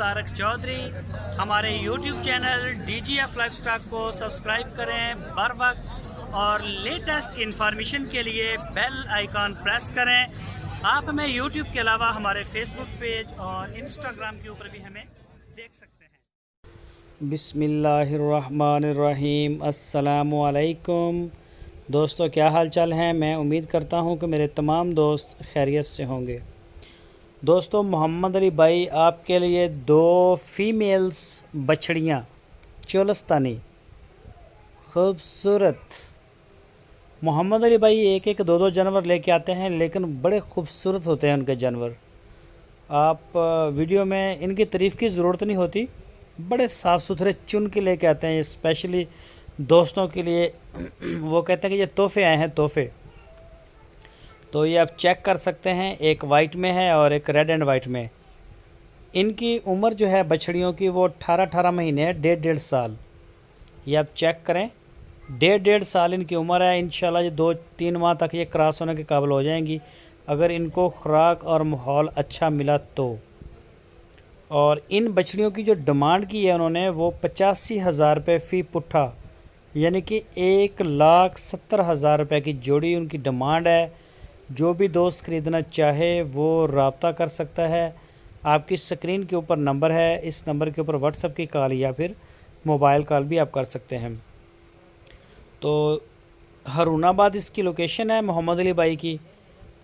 तारक चौधरी। हमारे YouTube channel DGF livestock को subscribe करें बर वक्त और लेटेस्ट इंफॉर्मेशन के लिए बेल आइकॉन प्रेस करें। आप हमें YouTube के अलावा हमारे Facebook पेज और Instagram के ऊपर भी हमें देख सकते हैं। बिस्मिल्लाहिर्रहमानिर्रहीम। अस्सलामु अलैकुम दोस्तों, क्या हाल चाल हैं। मैं उम्मीद करता हूं कि मेरे तमाम दोस्त खैरियत से होंगे। दोस्तों, मोहम्मद अली भाई आपके लिए 2 फीमेल्स बछड़ियाँ चौलस्तानी खूबसूरत। मोहम्मद अली भाई एक एक 2 जानवर लेके आते हैं, लेकिन बड़े खूबसूरत होते हैं उनके जानवर। आप वीडियो में इनकी तारीफ़ की ज़रूरत नहीं होती, बड़े साफ़ सुथरे चुन के लेके आते हैं, स्पेशली दोस्तों के लिए। वो कहते हैं कि ये तोहफ़े आए हैं, तोहफ़े। तो ये आप चेक कर सकते हैं, एक वाइट में है और एक रेड एंड वाइट में। इनकी उम्र जो है बछड़ियों की वो 18 महीने है, 1.5 साल। ये आप चेक करें, 1.5 साल इनकी उम्र है। इंशाल्लाह ये 2-3 माह तक ये क्रॉस होने के काबिल हो जाएंगी, अगर इनको खुराक और माहौल अच्छा मिला तो। और इन बछड़ियों की जो डिमांड की है उन्होंने, वो 85,000 रुपये फ़ी पुट्ठा, यानी कि 1,70,000 रुपये की जोड़ी उनकी डिमांड है। जो भी दोस्त ख़रीदना चाहे वो रब्ता कर सकता है। आपकी स्क्रीन के ऊपर नंबर है, इस नंबर के ऊपर व्हाट्सएप की कॉल या फिर मोबाइल कॉल भी आप कर सकते हैं। तो हरुणाबाद इसकी लोकेशन है मोहम्मद अली भाई की।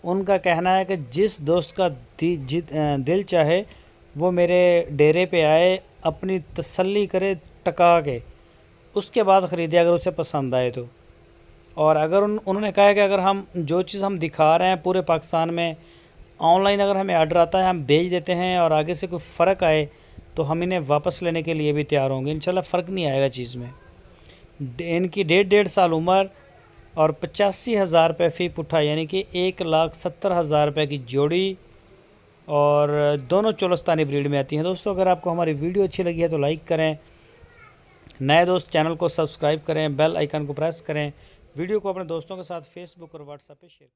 उनका कहना है कि जिस दोस्त का दिल चाहे वो मेरे डेरे पे आए, अपनी तसल्ली करे टका के, उसके बाद ख़रीदे अगर उसे पसंद आए तो। और अगर उन्होंने कहा है कि अगर हम जो चीज़ हम दिखा रहे हैं पूरे पाकिस्तान में, ऑनलाइन अगर हमें आर्डर आता है हम भेज देते हैं और आगे से कोई फ़र्क आए तो हम इन्हें वापस लेने के लिए भी तैयार होंगे। इंशाल्लाह फ़र्क नहीं आएगा चीज़ में। इनकी 1.5 साल उम्र और 85,000 रुपये फ़ी पुट्ठा, यानी कि 1,70,000 रुपये की जोड़ी, और दोनों चौलस्तानी ब्रीड में आती हैं। दोस्तों, अगर आपको हमारी वीडियो अच्छी लगी है तो लाइक करें, नए दोस्त चैनल को सब्सक्राइब करें, बेल आइकन को प्रेस करें, वीडियो को अपने दोस्तों के साथ फेसबुक और व्हाट्सएप पे शेयर करें।